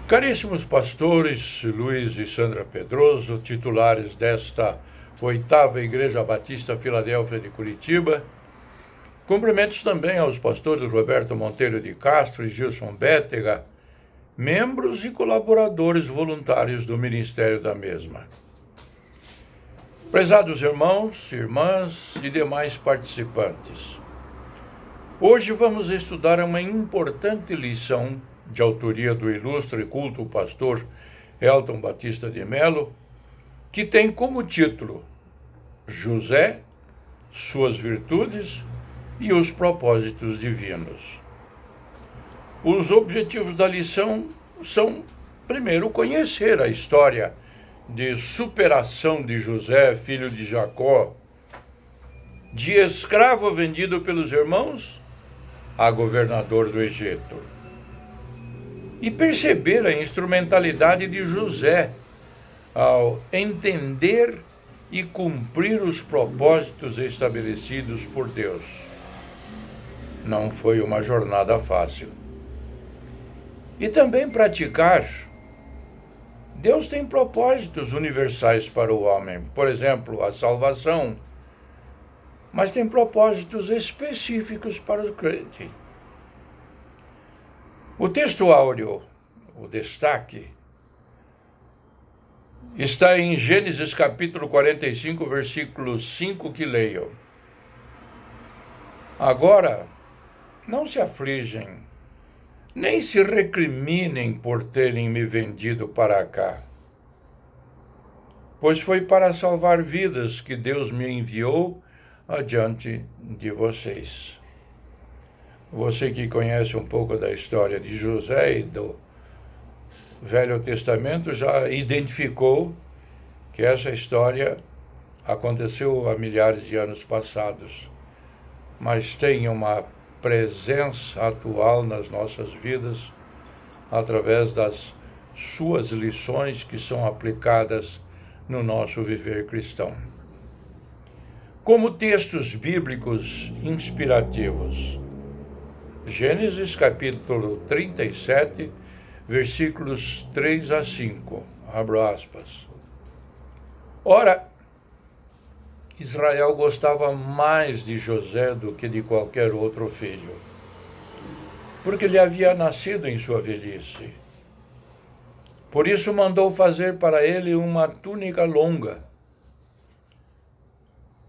Caríssimos pastores Luiz e Sandra Pedroso, titulares desta 8ª Igreja Batista Filadélfia de Curitiba, cumprimentos também aos pastores Roberto Monteiro de Castro e Gilson Bétega, membros e colaboradores voluntários do Ministério da mesma. Prezados irmãos, irmãs e demais participantes, hoje vamos estudar uma importante lição de autoria do ilustre e culto pastor Elton Batista de Melo, que tem como título José, suas virtudes e os propósitos divinos. Os objetivos da lição são, primeiro, conhecer a história de superação de José, filho de Jacó, de escravo vendido pelos irmãos a governador do Egito. E perceber a instrumentalidade de José ao entender e cumprir os propósitos estabelecidos por Deus. Não foi uma jornada fácil. E também praticar. Deus tem propósitos universais para o homem, por exemplo, a salvação, mas tem propósitos específicos para o crente. O texto áureo, o destaque, está em Gênesis capítulo 45, versículo 5, que leio. Agora, não se afligem, nem se recriminem por terem me vendido para cá, pois foi para salvar vidas que Deus me enviou adiante de vocês. Você que conhece um pouco da história de José e do Velho Testamento já identificou que essa história aconteceu há milhares de anos passados, mas tem uma presença atual nas nossas vidas através das suas lições que são aplicadas no nosso viver cristão. Como textos bíblicos inspirativos, Gênesis capítulo 37, versículos 3 a 5, abro aspas. Ora, Israel gostava mais de José do que de qualquer outro filho, porque ele havia nascido em sua velhice. Por isso mandou fazer para ele uma túnica longa.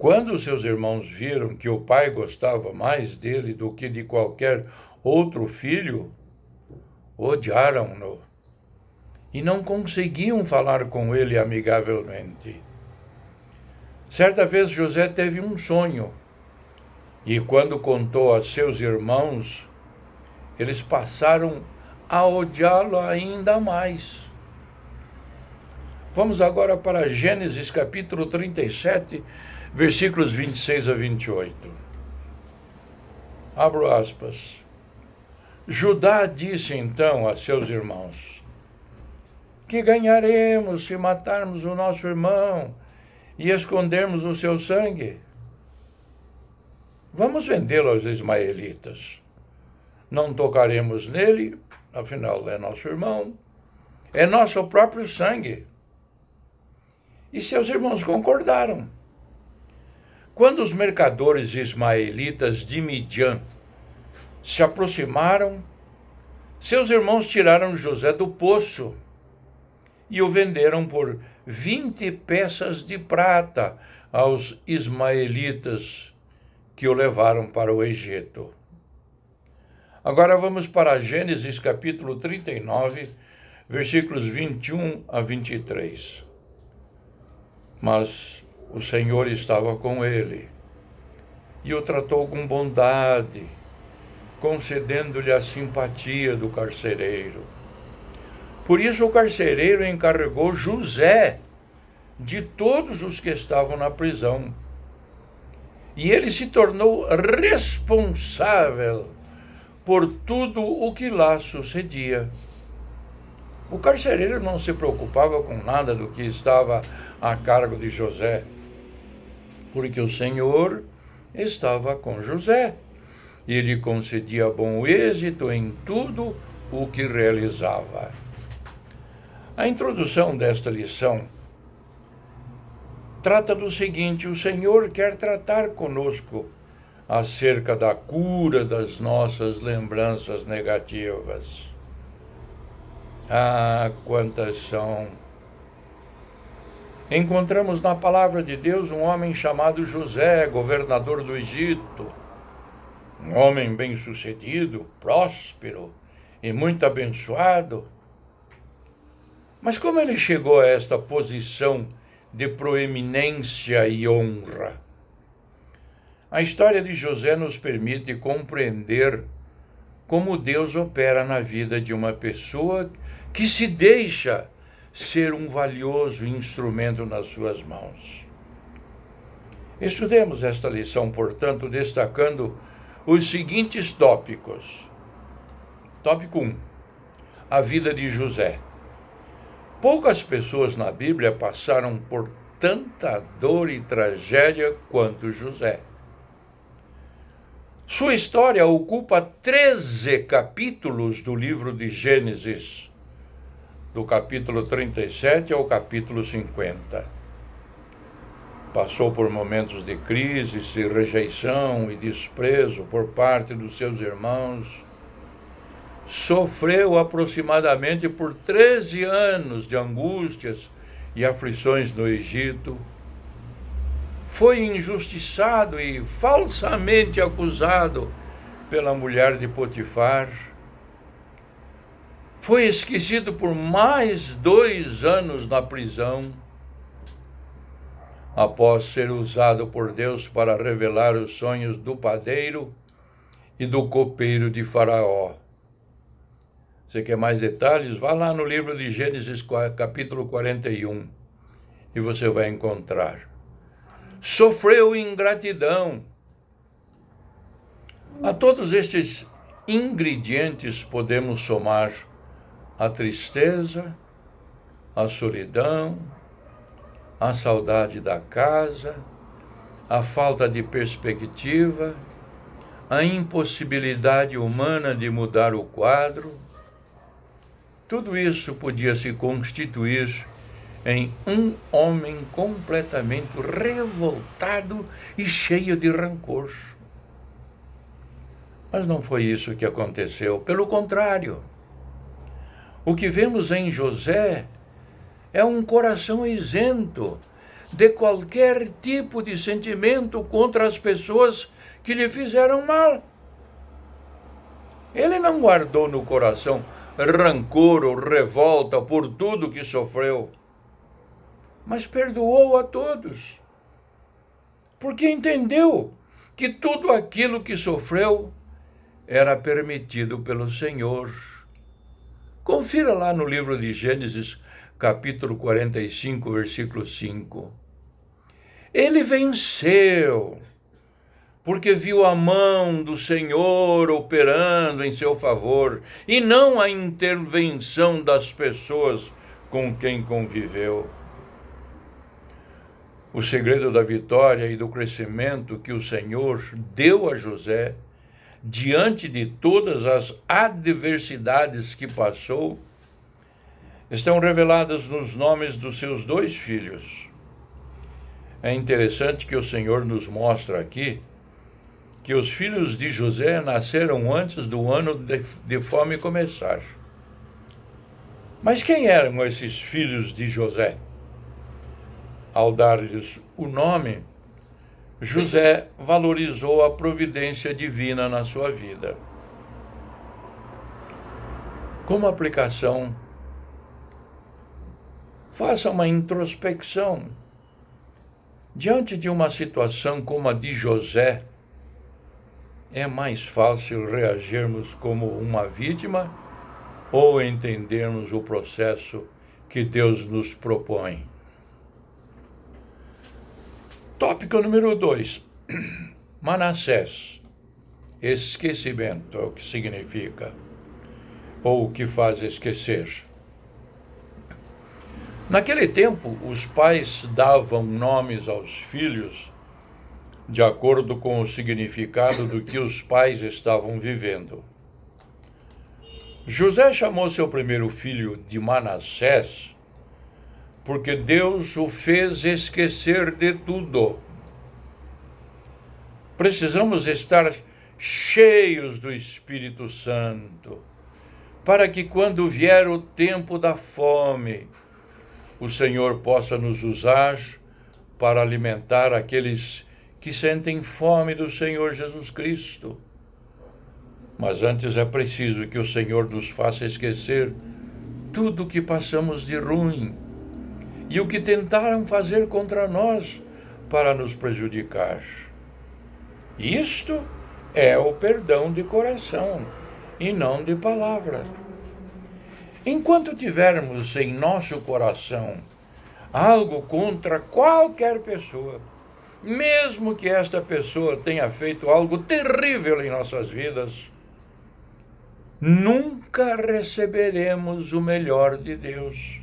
Quando seus irmãos viram que o pai gostava mais dele do que de qualquer outro filho, odiaram-no e não conseguiam falar com ele amigavelmente. Certa vez José teve um sonho e, quando contou a seus irmãos, eles passaram a odiá-lo ainda mais. Vamos agora para Gênesis capítulo 37, versículos 26 a 28. Abro aspas. Judá disse então a seus irmãos: que ganharemos se matarmos o nosso irmão e escondermos o seu sangue? Vamos vendê-lo aos ismaelitas. Não tocaremos nele, afinal é nosso irmão, é nosso próprio sangue. E seus irmãos concordaram. Quando os mercadores ismaelitas de Midian se aproximaram, seus irmãos tiraram José do poço e o venderam por 20 peças de prata aos ismaelitas, que o levaram para o Egito. Agora vamos para Gênesis capítulo 39, versículos 21 a 23. Mas o Senhor estava com ele e o tratou com bondade, concedendo-lhe a simpatia do carcereiro. Por isso o carcereiro encarregou José de todos os que estavam na prisão. E ele se tornou responsável por tudo o que lá sucedia. O carcereiro não se preocupava com nada do que estava a cargo de José, porque o Senhor estava com José e lhe concedia bom êxito em tudo o que realizava. A introdução desta lição trata do seguinte: o Senhor quer tratar conosco acerca da cura das nossas lembranças negativas. Ah, quantas são! Encontramos na palavra de Deus um homem chamado José, governador do Egito, um homem bem-sucedido, próspero e muito abençoado. Mas como ele chegou a esta posição de proeminência e honra? A história de José nos permite compreender como Deus opera na vida de uma pessoa que se deixa ser um valioso instrumento nas suas mãos. Estudemos esta lição, portanto, destacando os seguintes tópicos. Tópico 1. A vida de José. Poucas pessoas na Bíblia passaram por tanta dor e tragédia quanto José. Sua história ocupa 13 capítulos do livro de Gênesis, do capítulo 37 ao capítulo 50. Passou por momentos de crise, rejeição e desprezo por parte dos seus irmãos. Sofreu aproximadamente por 13 anos de angústias e aflições no Egito. Foi injustiçado e falsamente acusado pela mulher de Potifar. Foi esquecido por mais 2 anos na prisão, após ser usado por Deus para revelar os sonhos do padeiro e do copeiro de Faraó. Você quer mais detalhes? Vá lá no livro de Gênesis, capítulo 41, e você vai encontrar. Sofreu ingratidão. A todos estes ingredientes podemos somar a tristeza, a solidão, a saudade da casa, a falta de perspectiva, a impossibilidade humana de mudar o quadro. Tudo isso podia se constituir em um homem completamente revoltado e cheio de rancor. Mas não foi isso que aconteceu. Pelo contrário, o que vemos em José é um coração isento de qualquer tipo de sentimento contra as pessoas que lhe fizeram mal. Ele não guardou no coração rancor ou revolta por tudo que sofreu, mas perdoou a todos, porque entendeu que tudo aquilo que sofreu era permitido pelo Senhor. Confira lá no livro de Gênesis, capítulo 45, versículo 5. Ele venceu, porque viu a mão do Senhor operando em seu favor, e não a intervenção das pessoas com quem conviveu. O segredo da vitória e do crescimento que o Senhor deu a José, diante de todas as adversidades que passou, estão reveladas nos nomes dos seus 2 filhos. É interessante que o Senhor nos mostra aqui que os filhos de José nasceram antes do ano de fome começar. Mas quem eram esses filhos de José? Ao dar-lhes o nome, José valorizou a providência divina na sua vida. Como aplicação, faça uma introspecção. Diante de uma situação como a de José, é mais fácil reagirmos como uma vítima ou entendermos o processo que Deus nos propõe? Tópico número 2. Manassés. Esquecimento é o que significa, ou o que faz esquecer. Naquele tempo, os pais davam nomes aos filhos de acordo com o significado do que os pais estavam vivendo. José chamou seu primeiro filho de Manassés, porque Deus o fez esquecer de tudo. Precisamos estar cheios do Espírito Santo, para que quando vier o tempo da fome, o Senhor possa nos usar para alimentar aqueles que sentem fome do Senhor Jesus Cristo. Mas antes é preciso que o Senhor nos faça esquecer tudo o que passamos de ruim e o que tentaram fazer contra nós para nos prejudicar. Isto é o perdão de coração e não de palavra. Enquanto tivermos em nosso coração algo contra qualquer pessoa, mesmo que esta pessoa tenha feito algo terrível em nossas vidas, nunca receberemos o melhor de Deus.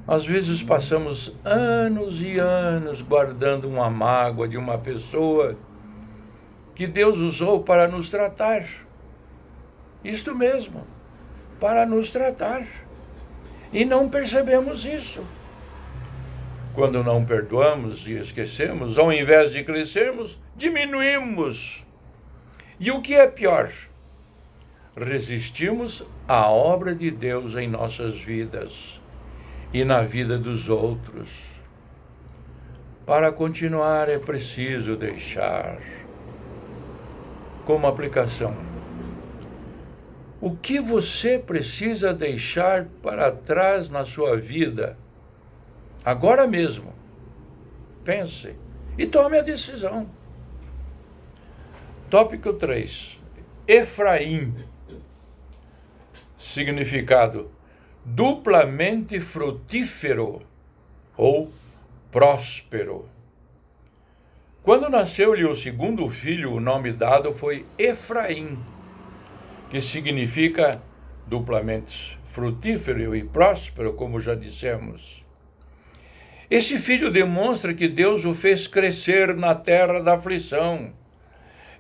Às vezes passamos anos e anos guardando uma mágoa de uma pessoa que Deus usou para nos tratar. Isto mesmo, para nos tratar. E não percebemos isso. Quando não perdoamos e esquecemos, ao invés de crescermos, diminuímos. E o que é pior? Resistimos à obra de Deus em nossas vidas e na vida dos outros. Para continuar é preciso deixar. Como aplicação, o que você precisa deixar para trás na sua vida, agora mesmo? Pense e tome a decisão. Tópico 3. Efraim. Significado: duplamente frutífero ou próspero. Quando nasceu-lhe o segundo filho, o nome dado foi Efraim, que significa duplamente frutífero e próspero, como já dissemos. Esse filho demonstra que Deus o fez crescer na terra da aflição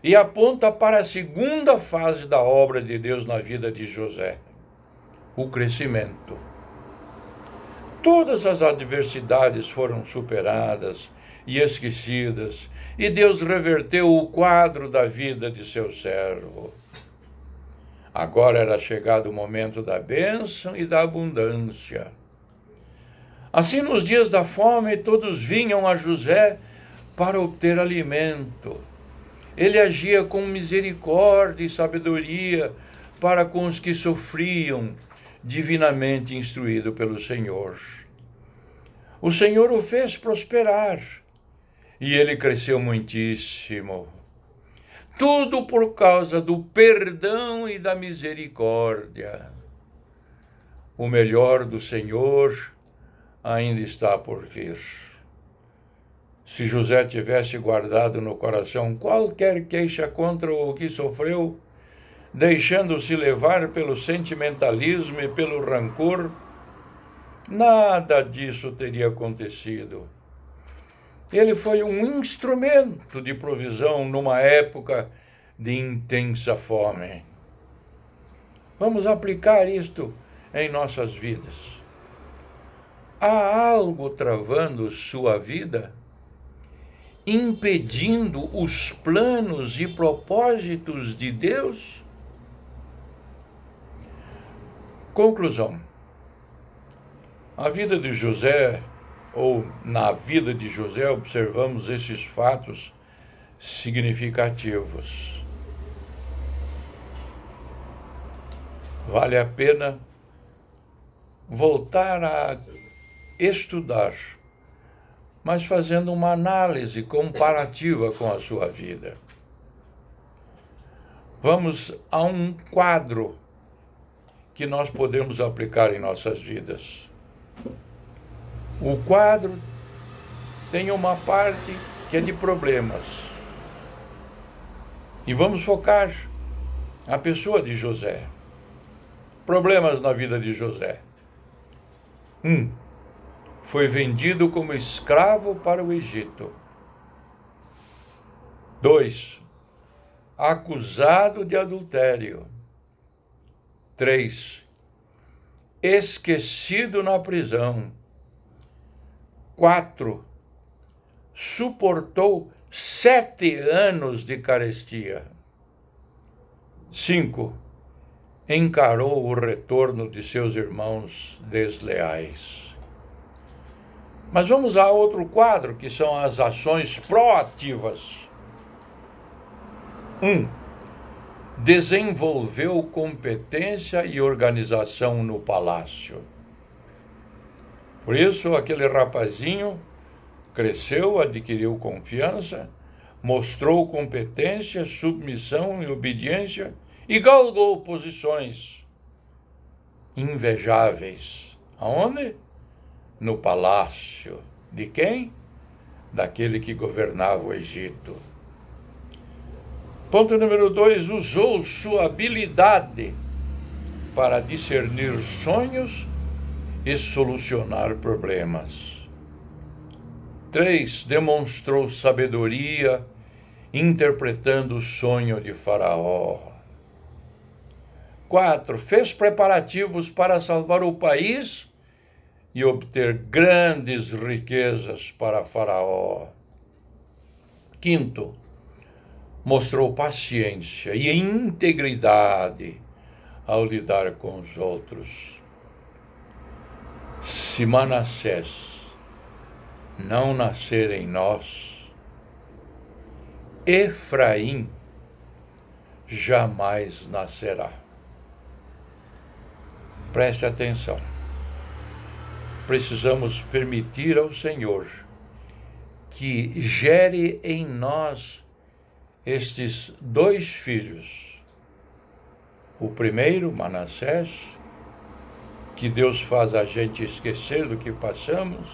e aponta para a segunda fase da obra de Deus na vida de José: o crescimento. Todas as adversidades foram superadas e esquecidas, e Deus reverteu o quadro da vida de seu servo. Agora era chegado o momento da bênção e da abundância. Assim, nos dias da fome, todos vinham a José para obter alimento. Ele agia com misericórdia e sabedoria para com os que sofriam, divinamente instruído pelo Senhor. O Senhor o fez prosperar e ele cresceu muitíssimo. Tudo por causa do perdão e da misericórdia. O melhor do Senhor ainda está por vir. Se José tivesse guardado no coração qualquer queixa contra o que sofreu, deixando-se levar pelo sentimentalismo e pelo rancor, nada disso teria acontecido. Ele foi um instrumento de provisão numa época de intensa fome. Vamos aplicar isto em nossas vidas. Há algo travando sua vida, impedindo os planos e propósitos de Deus? Conclusão. A vida de José, ou na vida de José, observamos esses fatos significativos. Vale a pena voltar a estudar, mas fazendo uma análise comparativa com a sua vida. Vamos a um quadro que nós podemos aplicar em nossas vidas. O quadro tem uma parte que é de problemas. E vamos focar a pessoa de José. Problemas na vida de José. 1. Foi vendido como escravo para o Egito. 2. Acusado de adultério. 3. Esquecido na prisão. 4. Suportou 7 anos de carestia. 5. Encarou o retorno de seus irmãos desleais. Mas vamos a outro quadro, que são as ações proativas. 1. Desenvolveu competência e organização no palácio. Por isso, aquele rapazinho cresceu, adquiriu confiança, mostrou competência, submissão e obediência e galgou posições invejáveis. Aonde? No palácio. De quem? Daquele que governava o Egito. Ponto número 2, usou sua habilidade para discernir sonhos e solucionar problemas. 3, demonstrou sabedoria interpretando o sonho de Faraó. 4, fez preparativos para salvar o país e obter grandes riquezas para Faraó. 5, mostrou paciência e integridade ao lidar com os outros. Se Manassés não nascer em nós, Efraim jamais nascerá. Preste atenção. Precisamos permitir ao Senhor que gere em nós estes 2 filhos. O primeiro, Manassés, que Deus faz a gente esquecer do que passamos.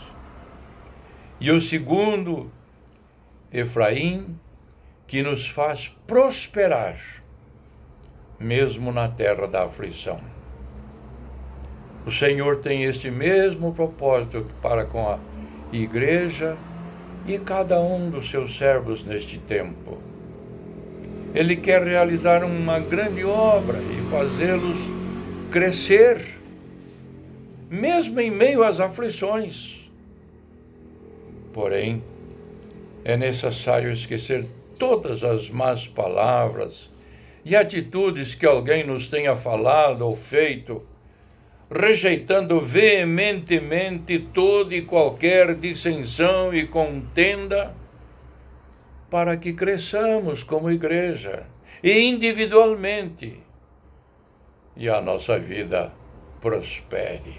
E o segundo, Efraim, que nos faz prosperar, mesmo na terra da aflição. O Senhor tem este mesmo propósito para com a igreja e cada um dos seus servos neste tempo. Ele quer realizar uma grande obra e fazê-los crescer, mesmo em meio às aflições. Porém, é necessário esquecer todas as más palavras e atitudes que alguém nos tenha falado ou feito, rejeitando veementemente toda e qualquer dissensão e contenda, para que cresçamos como igreja e individualmente, e a nossa vida prospere.